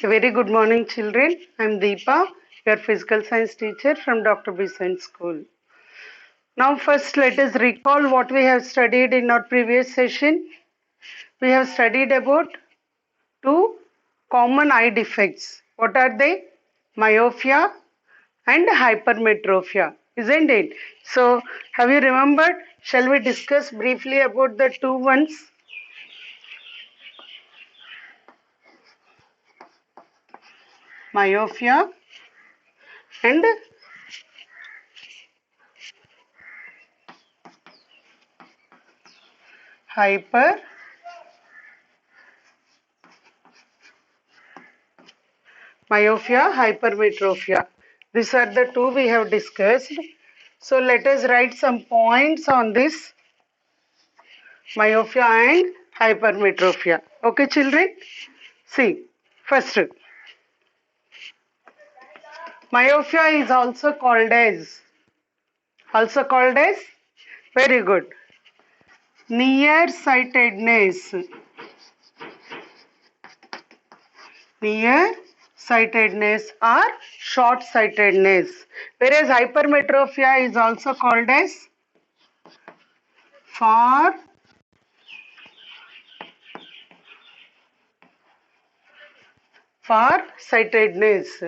A very good morning, children. I am Deepa, your physical science teacher from Dr. B Science School. Now, first, let us recall what we have studied in our previous session. We have studied about two common eye defects. What are they? Myopia and hypermetropia, isn't it? So, have you remembered? Shall we discuss briefly about the two ones? Myopia and hypermetropia. Myopia, hypermetropia. These are the two we have discussed. So let us write some points on this myopia and hypermetropia. Okay, children? See, first, myopia is also called as, very good, nearsightedness. Nearsightedness or short-sightedness. Whereas hypermetropia is also called as far-sightedness.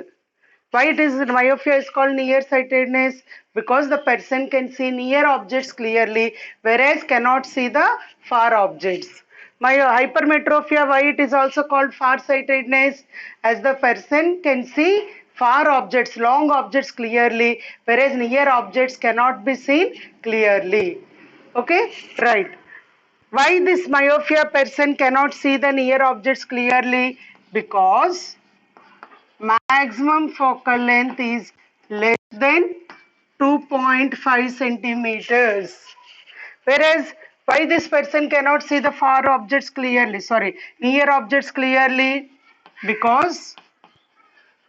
Why it is myopia is called nearsightedness? Because the person can see near objects clearly, whereas cannot see the far objects. Hypermetropia, why it is also called far-sightedness? As the person can see far objects, long objects clearly, whereas near objects cannot be seen clearly. Okay, right. Why this myopia person cannot see the near objects clearly? Because maximum focal length is less than 2.5 centimeters. Whereas, why this person cannot see the near objects clearly? Because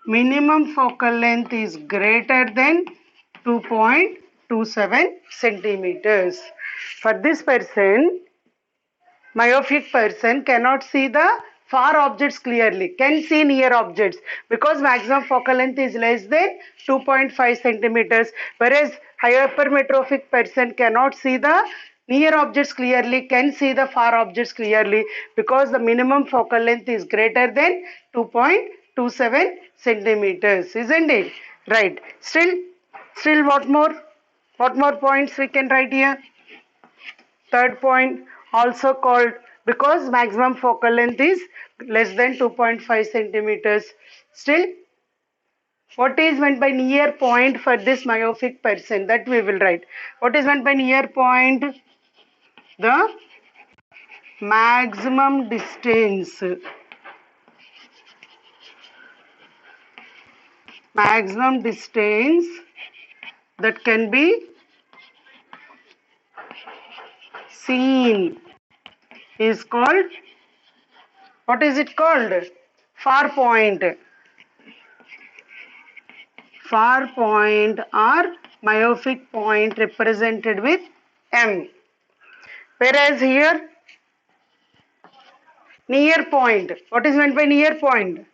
minimum focal length is greater than 2.27 centimeters. For this person, myopic person cannot see the far objects clearly, can see near objects because maximum focal length is less than 2.5 centimeters, whereas hypermetropic person cannot see the near objects clearly, can see the far objects clearly because the minimum focal length is greater than 2.27 centimeters, isn't it? Right. Still what more? What more points we can write here? Third point, also called, because maximum focal length is less than 2.5 centimeters. Still, what is meant by near point for this myopic person? That we will write. What is meant by near point? The maximum distance. Maximum distance that can be seen is called, what is it called? Far point. Far point or myopic point represented with M. Whereas here, near point. What is meant by near point?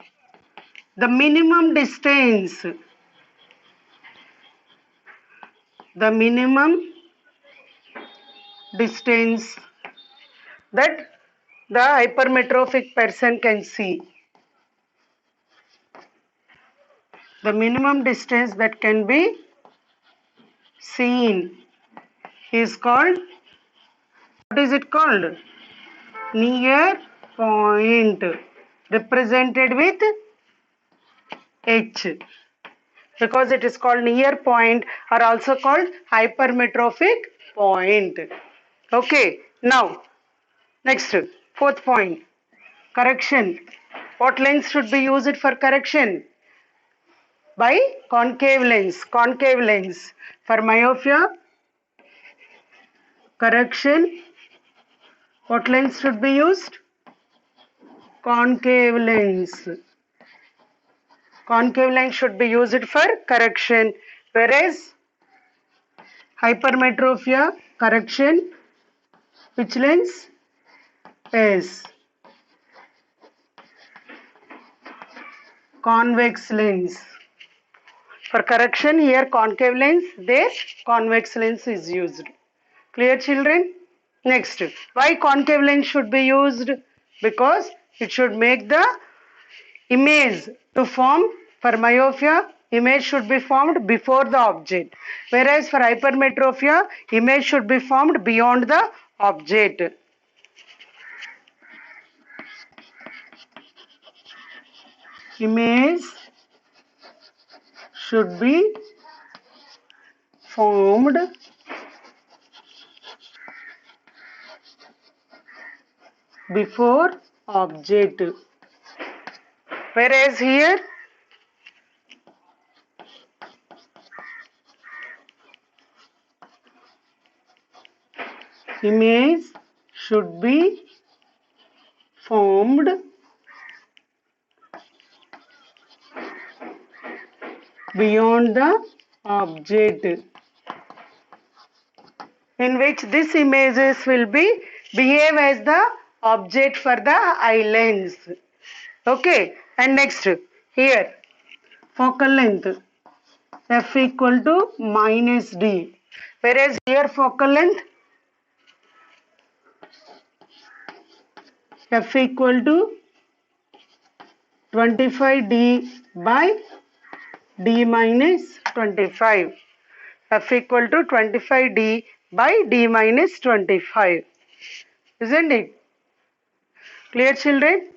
The minimum distance. The minimum distance that the hypermetropic person can see. The minimum distance that can be seen is called, what is it called? Near point, represented with H, because it is called near point or also called hypermetropic point. Okay, now next, fourth point, correction. What lens should be used for correction? By concave lens. Concave lens. For myopia, correction, what lens should be used? Concave lens. Concave lens should be used for correction, whereas hypermetropia, correction, which lens? S. convex lens. For correction here concave lens, there convex lens is used. Clear children? Next, why concave lens should be used? Because it should make the image to form. For myopia, image should be formed before the object. Whereas for hypermetropia, image should be formed beyond the object. Image should be formed before object. Whereas here image should be formed beyond the object, in which these images will be behave as the object for the eye lens. Okay, and next here focal length f equal to minus d, whereas here focal length f equal to 25d by d minus 25, f equal to 25d by d minus 25, isn't it? Clear children?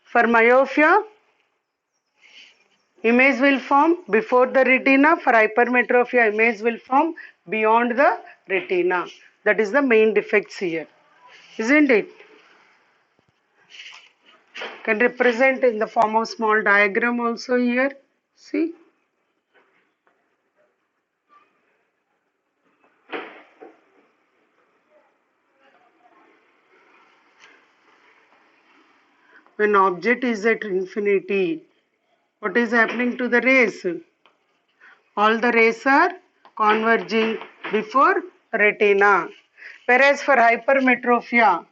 For myopia, image will form before the retina. For hypermetropia, image will form beyond the retina. That is the main defects here, isn't it? Can represent in the form of small diagram also here. See? When object is at infinity, what is happening to the rays? All the rays are converging before retina. Whereas for hypermetropia,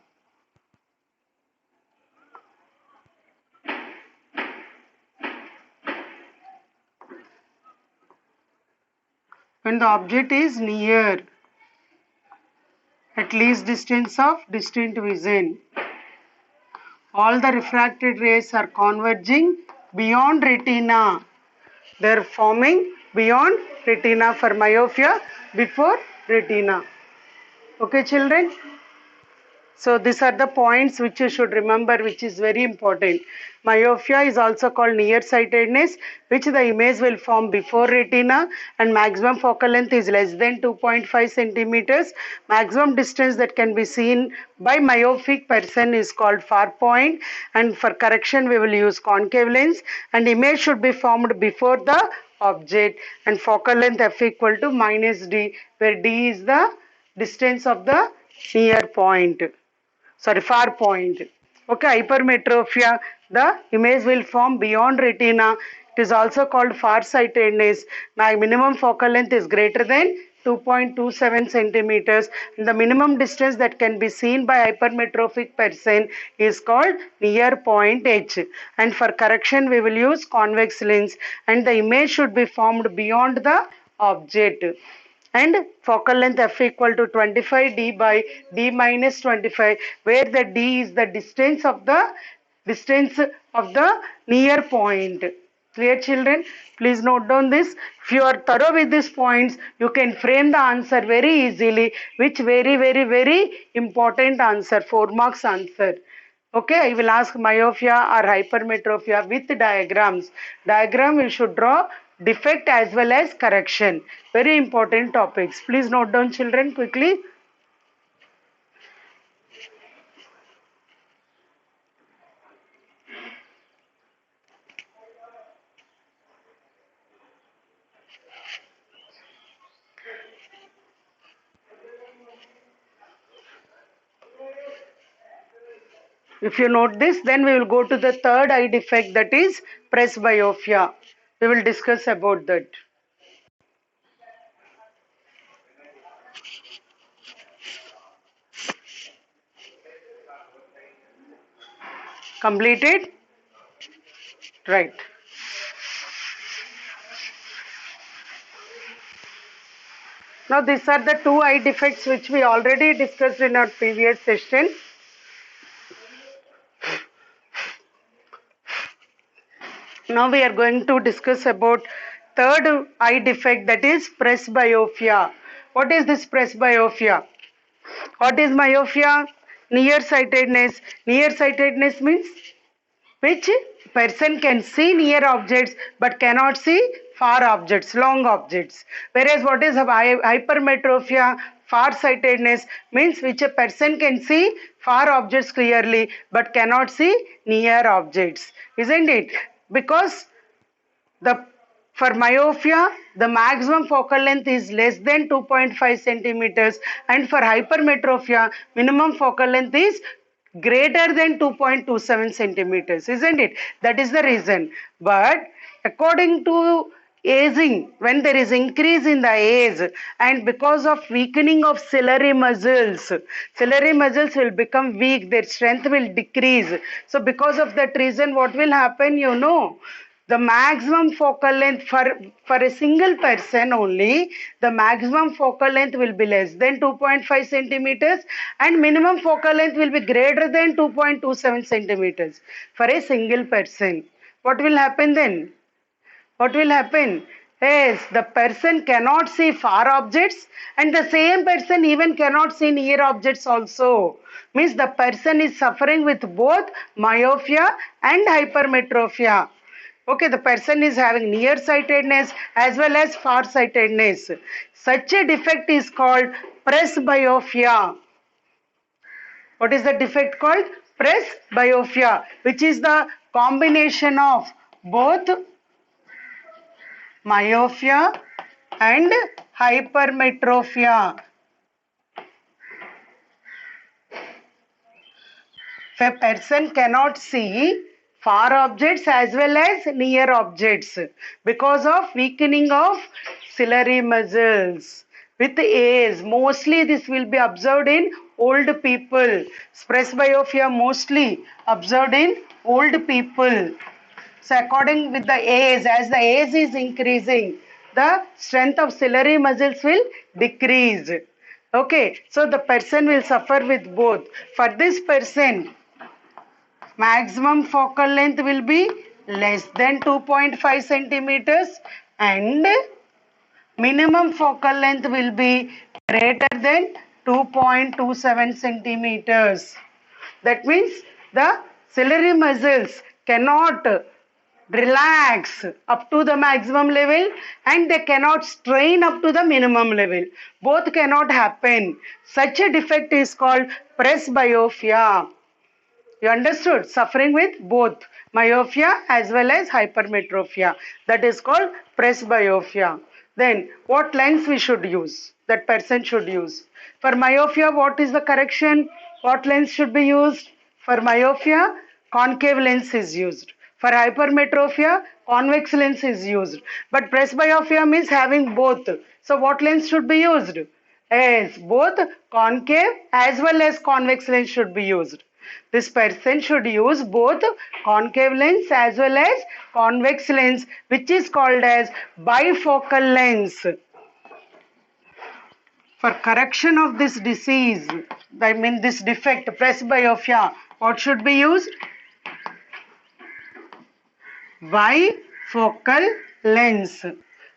when the object is near, at least distance of distant vision, all the refracted rays are converging beyond retina. They are forming beyond retina for myopia, before retina. Okay, children? So these are the points which you should remember, which is very important. Myopia is also called nearsightedness, which the image will form before retina, and maximum focal length is less than 2.5 centimeters. Maximum distance that can be seen by myopic person is called far point, and for correction we will use concave lens, and image should be formed before the object, and focal length f equal to minus d, where d is the distance of the near point, sorry, far point. Okay, hypermetropia, the image will form beyond retina. It is also called farsightedness. My minimum focal length is greater than 2.27 centimeters. The minimum distance that can be seen by hypermetropic person is called near point H. And for correction, we will use convex lens, and the image should be formed beyond the object, and focal length f equal to 25d by d minus 25, where the d is the distance of the near point. Clear children? Please note down this. If you are thorough with these points, you can frame the answer very easily, which very important answer, 4 marks answer. Okay, I will ask myopia or hypermetropia with diagrams. Diagram you should draw defect as well as correction. Very important topics. Please note down children quickly. If you note this, then we will go to the third eye defect, that is presbyopia. We will discuss about that. Completed? Right. Now these are the two eye defects which we already discussed in our previous session. Now we are going to discuss about third eye defect, that is presbyopia. What is this presbyopia? What is myopia? Nearsightedness. Nearsightedness means which person can see near objects but cannot see far objects, long objects. Whereas what is hypermetropia? Far-sightedness means which a person can see far objects clearly but cannot see near objects, isn't it? Because the for myopia, the maximum focal length is less than 2.5 centimeters, and for hypermetropia, minimum focal length is greater than 2.27 centimeters, isn't it? That is the reason. But according to aging, when there is increase in the age and because of weakening of ciliary muscles will become weak, their strength will decrease. So because of that reason, what will happen, the maximum focal length for a single person only, the maximum focal length will be less than 2.5 centimeters and minimum focal length will be greater than 2.27 centimeters for a single person. What will happen then? What will happen? Yes, the person cannot see far objects and the same person even cannot see near objects also. Means the person is suffering with both myopia and hypermetropia. Okay, the person is having nearsightedness as well as farsightedness. Such a defect is called presbyopia. What is the defect called? Presbyopia, which is the combination of both myopia and hypermetropia. If a person cannot see far objects as well as near objects because of weakening of ciliary muscles. With age, mostly this will be observed in old people. Presbyopia mostly observed in old people. So according with the age, as the age is increasing, the strength of ciliary muscles will decrease. Okay, so the person will suffer with both. For this person, maximum focal length will be less than 2.5 centimeters and minimum focal length will be greater than 2.27 centimeters. That means the ciliary muscles cannot relax up to the maximum level and they cannot strain up to the minimum level. Both cannot happen. Such a defect is called presbyopia. You understood? Suffering with both myopia as well as hypermetropia. That is called presbyopia. Then what lens we should use? That person should use. For myopia, what is the correction? What lens should be used? For myopia, concave lens is used. For hypermetropia, convex lens is used. But presbyopia means having both. So what lens should be used? Yes, both concave as well as convex lens should be used. This person should use both concave lens as well as convex lens, which is called as bifocal lens. For correction of this disease, I mean this defect, presbyopia, what should be used? Bifocal lens.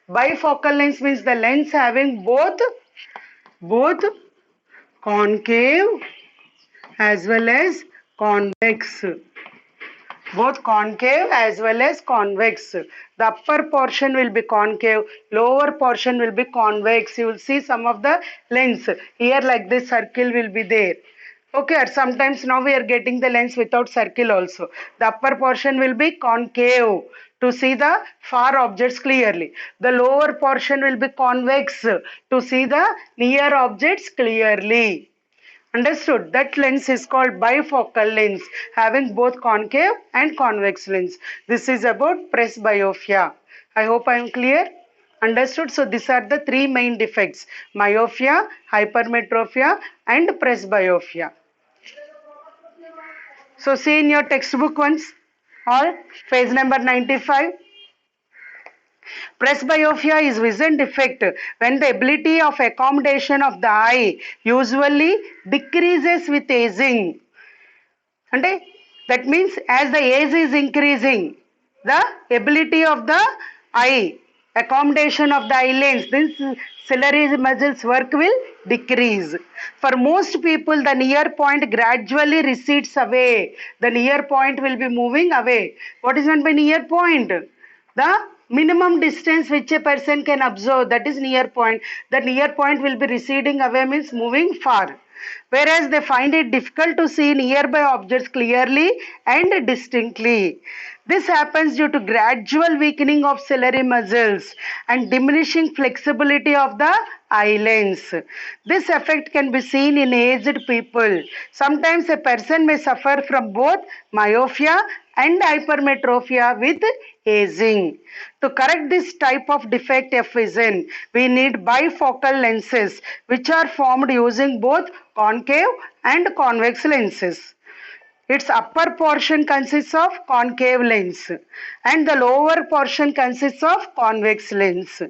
Bifocal lens means the lens having both concave as well as convex. Both concave as well as convex. The upper portion will be concave, lower portion will be convex. You will see some of the lens. Here like this circle will be there. Okay, or sometimes now we are getting the lens without circle also. The upper portion will be concave to see the far objects clearly. The lower portion will be convex to see the near objects clearly. Understood? That lens is called bifocal lens, having both concave and convex lens. This is about presbyopia. I hope I am clear. Understood? So these are the three main defects: myopia, hypermetropia, and presbyopia. So see in your textbook once. Or page number 95. Presbyopia is vision defect when the ability of accommodation of the eye usually decreases with aging. And that means as the age is increasing, the ability of the eye, accommodation of the eye lens, this ciliary muscles work will decrease. For most people, the near point gradually recedes away. The near point will be moving away. What is meant by near point? The minimum distance which a person can observe, that is near point. The near point will be receding away, means moving far, whereas they find it difficult to see nearby objects clearly and distinctly. This happens due to gradual weakening of ciliary muscles and diminishing flexibility of the eye lens. This effect can be seen in aged people. Sometimes a person may suffer from both myopia and hypermetropia with aging. To correct this type of defect of vision, we need bifocal lenses which are formed using both concave and convex lenses. Its upper portion consists of concave lens and the lower portion consists of convex lens.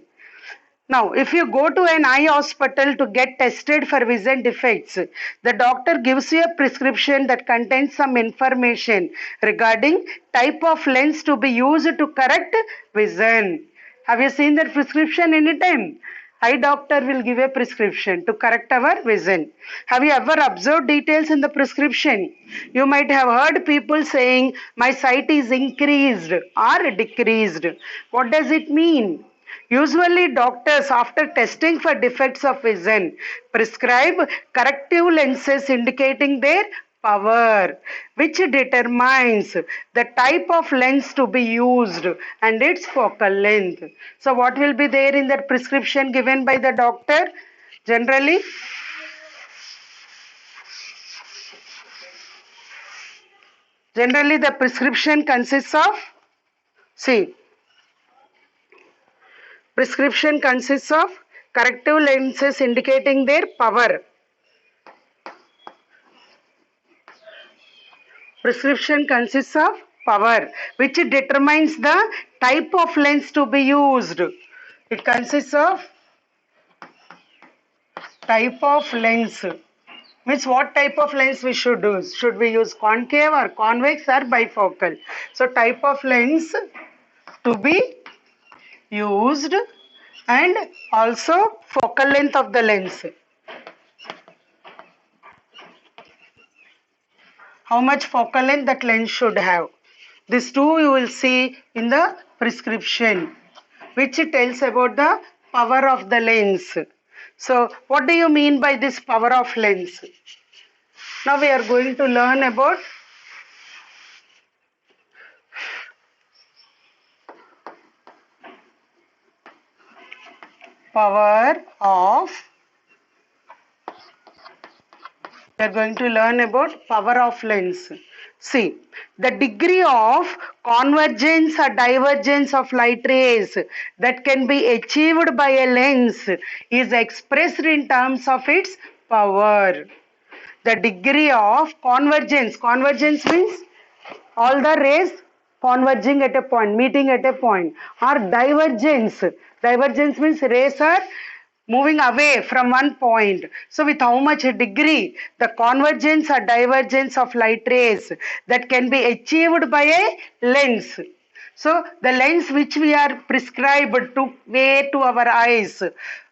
Now, if you go to an eye hospital to get tested for vision defects, the doctor gives you a prescription that contains some information regarding type of lens to be used to correct vision. Have you seen that prescription anytime? Eye doctor will give a prescription to correct our vision. Have you ever observed details in the prescription? You might have heard people saying, my sight is increased or decreased. What does it mean? Usually, doctors, after testing for defects of vision, prescribe corrective lenses indicating their power, which determines the type of lens to be used and its focal length. So, what will be there in that prescription given by the doctor? Generally, the prescription consists of, see, prescription consists of corrective lenses indicating their power. Prescription consists of power, which determines the type of lens to be used. It consists of type of lens. Means what type of lens we should use? Should we use concave or convex or bifocal? So type of lens to be used and also focal length of the lens. How much focal length that lens should have. These two you will see in the prescription, which tells about the power of the lens. So what do you mean by this power of lens? Now we are going to learn about power of, we are going to learn about power of lens. See, the degree of convergence or divergence of light rays that can be achieved by a lens is expressed in terms of its power. The degree of convergence means all the rays converging at a point, meeting at a point, or divergence means rays are moving away from one point. So with how much degree the convergence or divergence of light rays that can be achieved by a lens. So the lens which we are prescribed to wear to our eyes,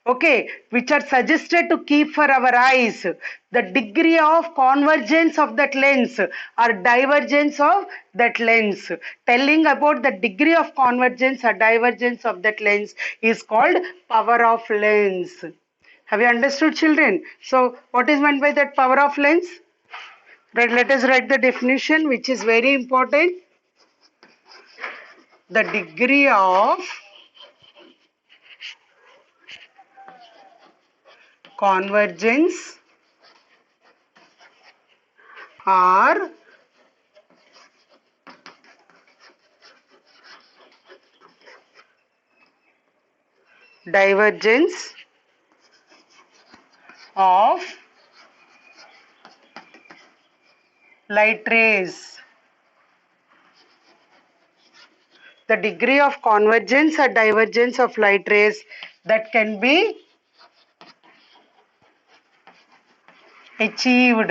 okay, which are suggested to keep for our eyes, the degree of convergence of that lens or divergence of that lens, telling about the degree of convergence or divergence of that lens is called power of lens. Have you understood, children? So what is meant by that power of lens? Right, let us write the definition, which is very important. The degree of convergence or divergence of light rays the degree of convergence or divergence of light rays that can be achieved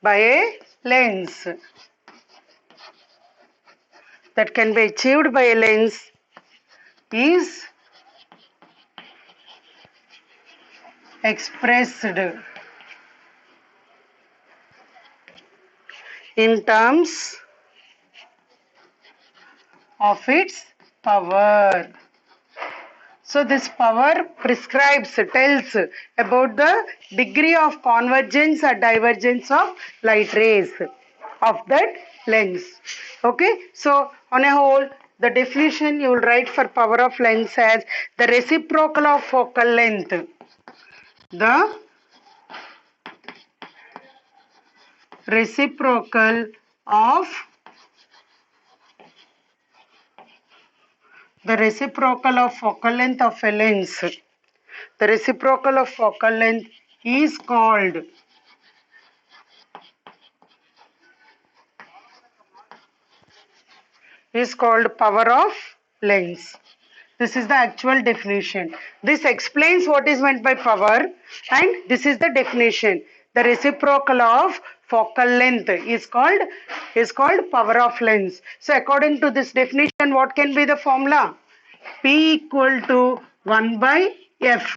by a lens. That can be achieved by a lens is expressed in terms of its power. So this power prescribes, tells about the degree of convergence or divergence of light rays of that lens. Okay, so on a whole, the definition you will write for power of lens as the reciprocal of focal length. The reciprocal of focal length of a lens. The reciprocal of focal length is called power of lens. This is the actual definition. This explains what is meant by power, and this is the definition. The reciprocal of focal length is called power of lens. So according to this definition, what can be the formula? P equal to 1 by F.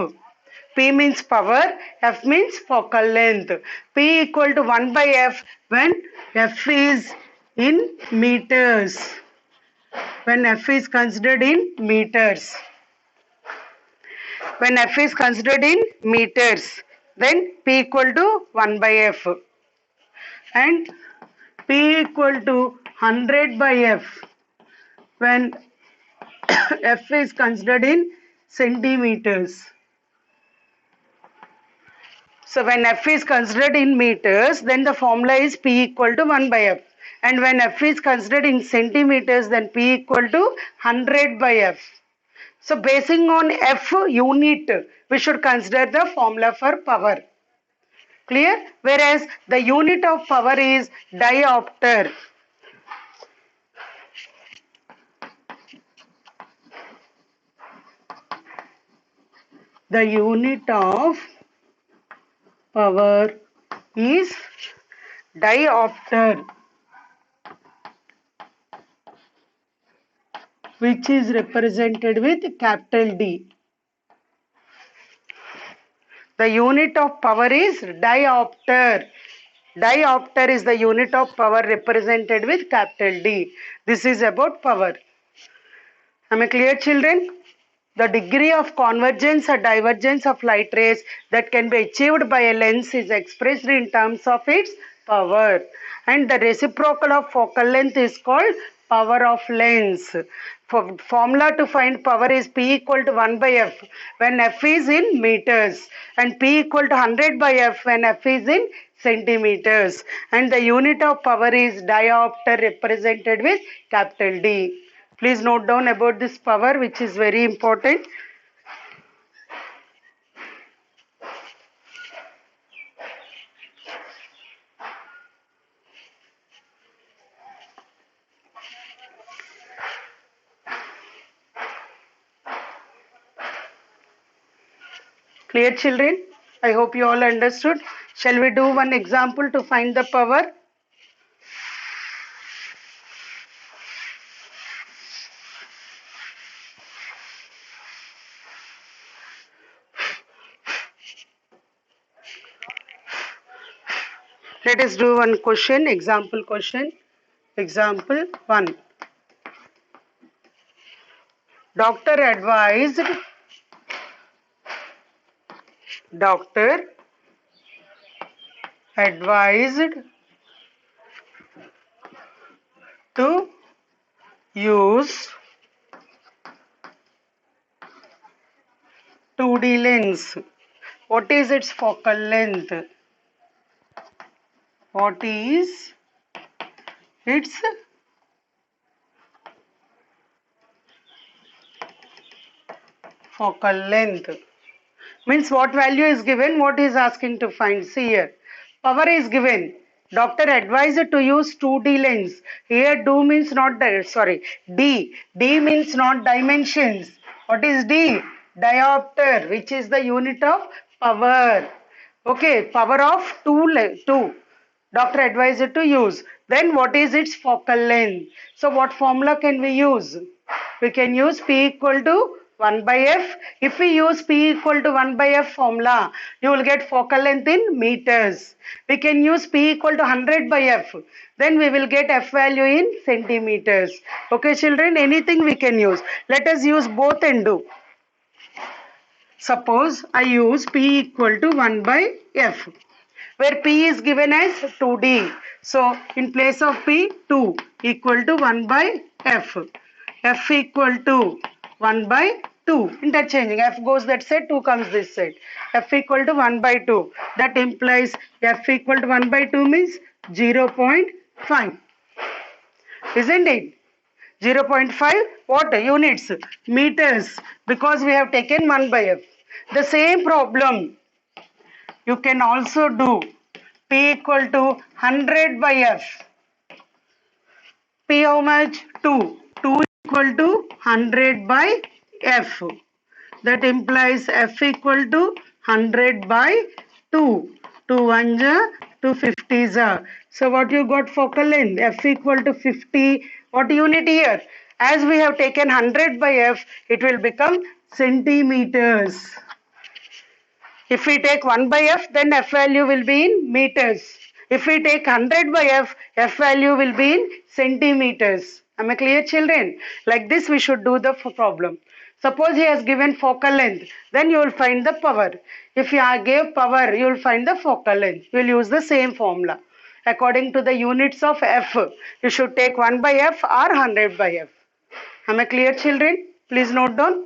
P means power, F means focal length. P equal to 1 by F when F is in meters. When F is considered in meters. When F is considered in meters, then P equal to 1 by F. And P equal to 100 by F when F is considered in centimeters. So when F is considered in meters, then the formula is P equal to 1 by F. And when F is considered in centimeters, then P equal to 100 by F. So basing on F unit, we should consider the formula for power. Clear? Whereas the unit of power is diopter. The unit of power is diopter, which is represented with capital D. The unit of power is diopter. Diopter is the unit of power represented with capital D. This is about power. Am I clear, children? The degree of convergence or divergence of light rays that can be achieved by a lens is expressed in terms of its power. And the reciprocal of focal length is called power of lens. For formula to find power is P equal to 1 by F when F is in meters, and P equal to 100 by F when F is in centimeters. And the unit of power is diopter represented with capital D. Please note down about this power, which is very important. Clear, children? I hope you all understood. Shall we do one example to find the power? Let us do one question, example question. Example 1. Doctor advised to use 2D lens. What is its focal length? What is its focal length? Means what value is given, what is asking to find. See here. Power is given. Doctor advised to use 2D lens. Here D means not D. D means not dimensions. What is D? Diopter, which is the unit of power. Okay, power of 2. Doctor advised to use. Then what is its focal length? So what formula can we use? We can use P equal to 1 by F. If we use P equal to 1 by F formula, you will get focal length in meters. We can use P equal to 100 by F. Then we will get F value in centimeters. Okay children, anything we can use. Let us use both and do. Suppose I use P equal to 1 by F, where P is given as 2D. So in place of P, 2 equal to 1 by F. F equal to 1 by 2. Interchanging. F goes that side, 2 comes this side. F equal to 1 by 2. That implies F equal to 1 by 2 means 0.5. Isn't it? 0.5 what units? Meters, because we have taken 1 by F. The same problem you can also do. P equal to 100 by F. P how much? 2. 2 equal to 100 by F. That implies F equal to 100 by 2. 2 1s are 2 50s are. So what you got focal length? F equal to 50. What unit here? As we have taken 100 by F, it will become centimeters. If we take 1 by F, then F value will be in meters. If we take 100 by F value will be in centimeters. Am I clear, children? Like this we should do the problem. Suppose he has given focal length, then you will find the power. If you gave power, you will find the focal length. You will use the same formula. According to the units of F, you should take 1 by F or 100 by F. Am I clear, children? Please note down.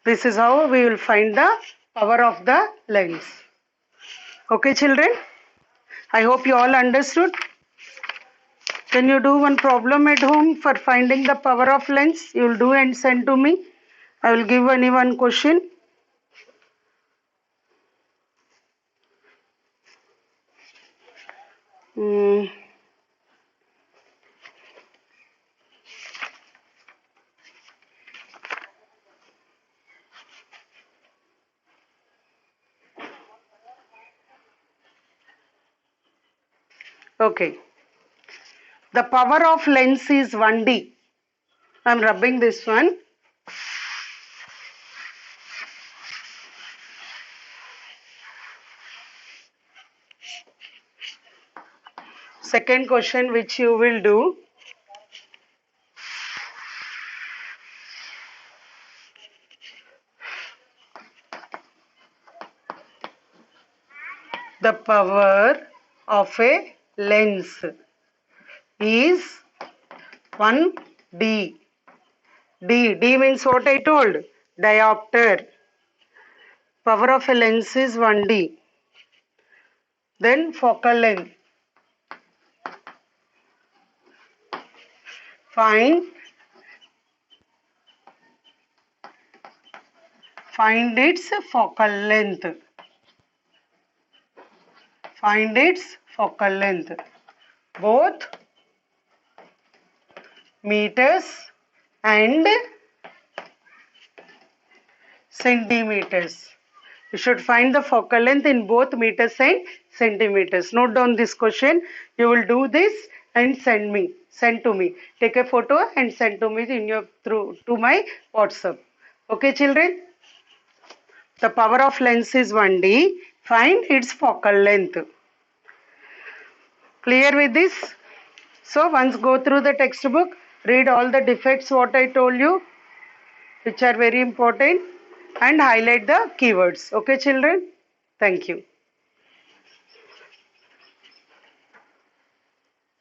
This is how we will find the power of the lens. Okay, children? I hope you all understood. Can you do one problem at home for finding the power of lens? You will do and send to me. I will give only one question. Okay. The power of lens is 1D. I am rubbing this one. Second question which you will do. The power of a lens is 1D. D means what I told? Diopter. Power of a lens is 1D. Then focal length. Find its focal length. Find its focal length. Both meters and centimeters. You should find the focal length in both meters and centimeters. Note down this question. You will do this and send to me. Take a photo and send to me to my WhatsApp. Okay, children? The power of lens is 1D. Find its focal length. Clear with this? So once go through the textbook, read all the defects what I told you, which are very important, and highlight the keywords. Okay, children? Thank you.